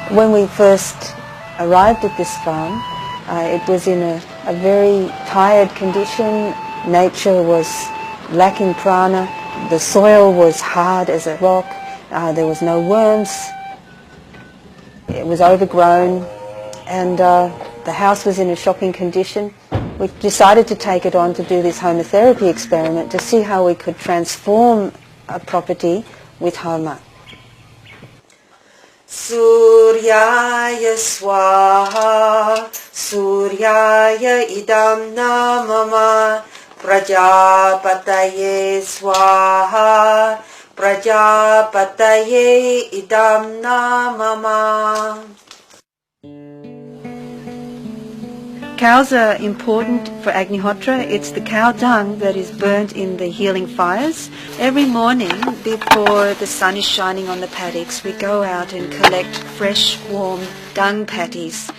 When we first arrived at this farm, it was in a very tired condition. Nature was lacking prana. The soil was hard as a rock. There was no worms. It was overgrown, and the house was in a shocking condition. We decided to take it on to do this homotherapy experiment to see how we could transform a property with Homa. Suryaya swaha, Suryaya idam namama, Prajapataye swaha, Prajapataye idam namama. Cows are important for Agnihotra. It's the cow dung that is burnt in the healing fires. Every morning before the sun is shining on the paddocks, we go out and collect fresh, warm dung patties.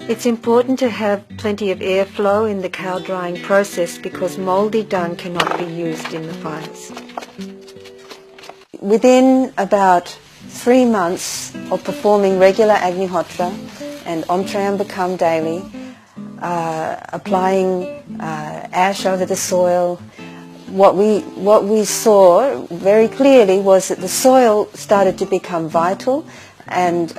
It's important to have plenty of airflow in the cow drying process because mouldy dung cannot be used in the fires. Within about 3 months of performing regular Agnihotra and Om Triambakam daily, applying ash over the soil, what we saw very clearly was that the soil started to become vital, and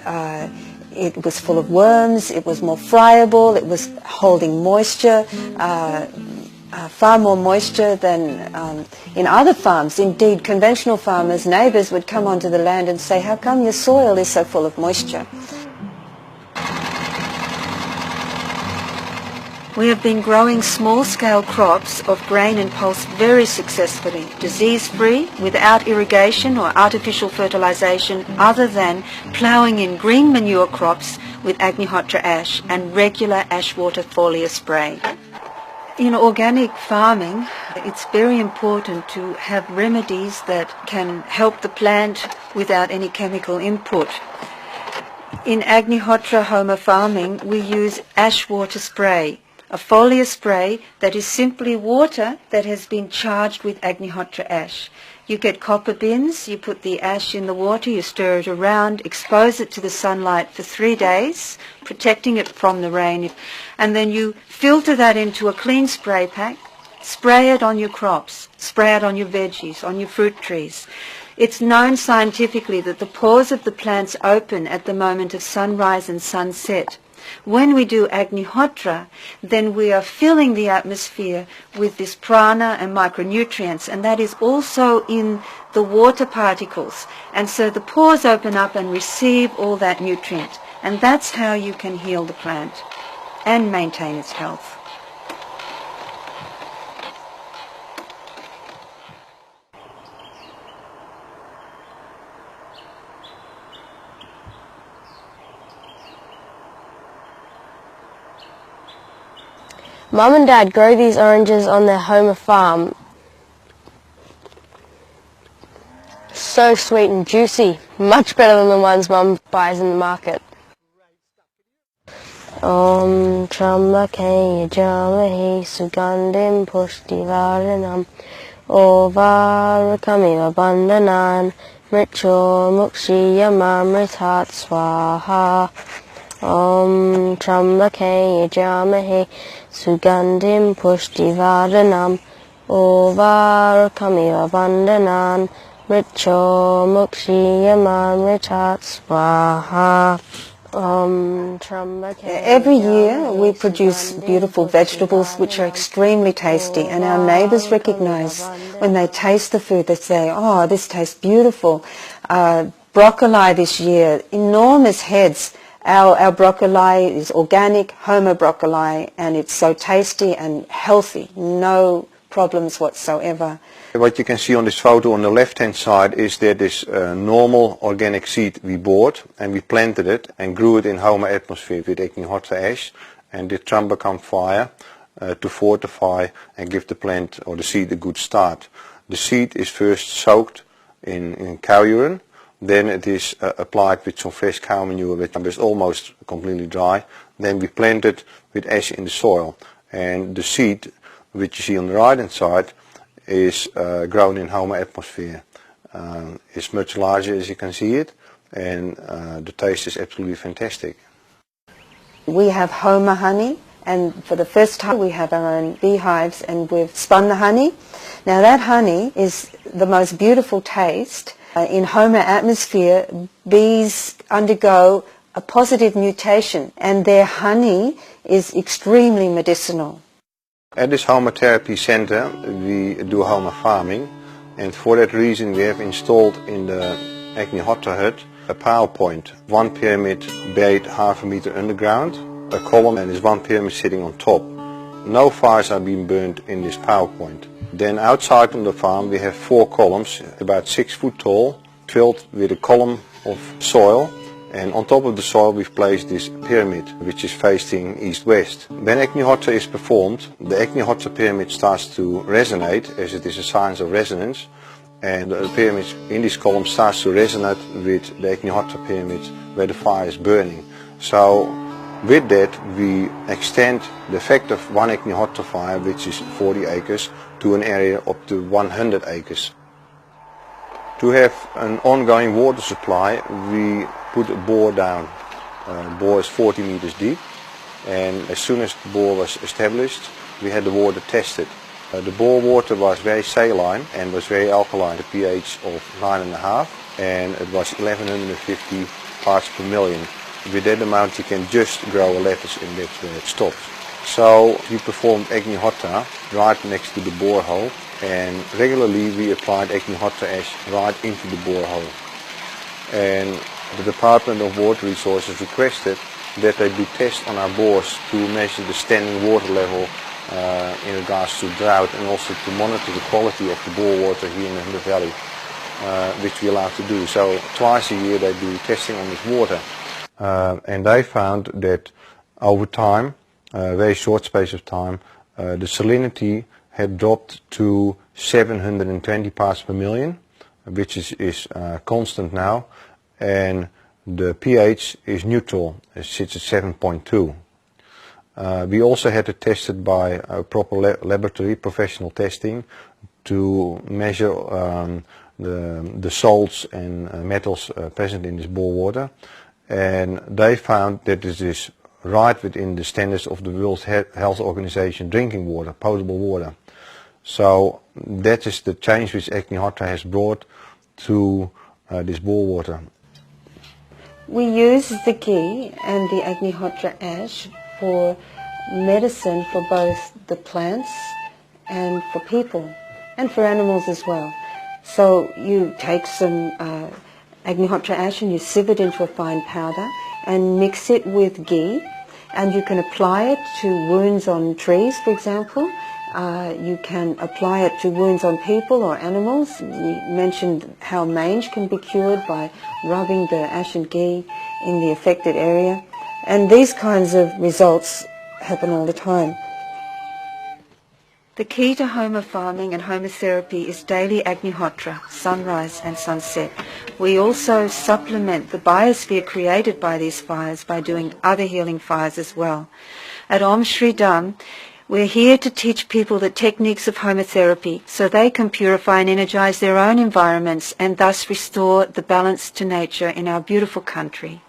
it was full of worms, it was more friable, it was holding moisture, far more moisture than in other farms. Indeed, conventional farmers, neighbours would come onto the land and say, "How come your soil is so full of moisture?" We have been growing small-scale crops of grain and pulse very successfully, disease-free, without irrigation or artificial fertilization, other than ploughing in green manure crops with Agnihotra ash and regular ash water foliar spray. In organic farming, it's very important to have remedies that can help the plant without any chemical input. In Agnihotra Homa Farming, we use ash water spray, a foliar spray that is simply water that has been charged with Agnihotra ash. You get copper bins, you put the ash in the water, you stir it around, expose it to the sunlight for 3 days, protecting it from the rain, and then you filter that into a clean spray pack, spray it on your crops, spray it on your veggies, on your fruit trees. It's known scientifically that the pores of the plants open at the moment of sunrise and sunset. When we do Agnihotra, then we are filling the atmosphere with this prana and micronutrients, and that is also in the water particles. And so the pores open up and receive all that nutrient. And that's how you can heal the plant and maintain its health. Mum and Dad grow these oranges on their Homa farm. So sweet and juicy, much better than the ones Mum buys in the market. Om Trambake Yajna Sugandhim Pushtivaranam Ovarakamiva Bandhanan Mricho Mukshiyamamritat Swaha. Om Trambake Yajna Sugandhim Pushtivaranam Ovarakamiva Bandhanan Mricho Mukshiyamamritat Swaha. Every year we produce beautiful vegetables which are extremely tasty, and our neighbours recognise when they taste the food. They say, "Oh, this tastes beautiful." Broccoli this year, enormous heads. Our broccoli is organic, Homa broccoli, and it's so tasty and healthy. No problems whatsoever. What you can see on this photo on the left-hand side is that this normal organic seed we bought, and we planted it and grew it in Homa atmosphere with Agnihotra ash and did Trambakam fire to fortify and give the plant or the seed a good start. The seed is first soaked in cow urine, then it is applied with some fresh cow manure which is almost completely dry. Then we plant it with ash in the soil, and the seed which you see on the right hand side is grown in Homa atmosphere. It's much larger, as you can see it, and the taste is absolutely fantastic. We have Homa honey, and for the first time we have our own beehives, and we've spun the honey. Now that honey is the most beautiful taste. In Homa atmosphere, bees undergo a positive mutation, and their honey is extremely medicinal. At this Homa Therapy Center we do Homa Farming, and for that reason we have installed in the Agnihotra hut a power point. One pyramid buried half a meter underground, a column, and there's one pyramid sitting on top. No fires are being burned in this power point. Then outside on the farm we have 4 columns, about 6 foot tall, filled with a column of soil, and on top of the soil we've placed this pyramid which is facing east-west. When Agnihotra is performed, the Agnihotra pyramid starts to resonate, as it is a science of resonance, and the pyramid in this column starts to resonate with the Agnihotra pyramid where the fire is burning. So with that we extend the effect of one Agnihotra fire, which is 40 acres, to an area up to 100 acres. To have an ongoing water supply we put a bore down. The bore is 40 meters deep, and as soon as the bore was established we had the water tested. The bore water was very saline and was very alkaline, a pH of 9.5, and it was 1150 parts per million. With that amount you can just grow a lettuce, and that's where it stops. So we performed Agnihotra right next to the borehole, and regularly we applied Agnihotra ash right into the borehole. And the Department of Water Resources requested that they do tests on our bores to measure the standing water level in regards to drought, and also to monitor the quality of the bore water here in the valley, which we are allowed to do. So twice a year they do testing on this water. And they found that over time, a very short space of time, the salinity had dropped to 720 parts per million, which is constant now, and the pH is neutral, it sits at 7.2. We also had it tested by a proper laboratory, professional testing, to measure the salts and metals present in this bore water, and they found that this is right within the standards of the World Health Organization drinking water, potable water. So that is the change which Agnihotra has brought to this bore water. We use the ghee and the Agnihotra ash for medicine for both the plants and for people, and for animals as well. So you take some Agnihotra ash and you sieve it into a fine powder and mix it with ghee, and you can apply it to wounds on trees, for example. You can apply it to wounds on people or animals. We mentioned how mange can be cured by rubbing the ash and ghee in the affected area, and these kinds of results happen all the time. The key to Homa farming and Homa therapy is daily Agnihotra, sunrise and sunset. We also supplement the biosphere created by these fires by doing other healing fires as well. At Om Shri Dham, we're here to teach people the techniques of Homa therapy so they can purify and energize their own environments and thus restore the balance to nature in our beautiful country.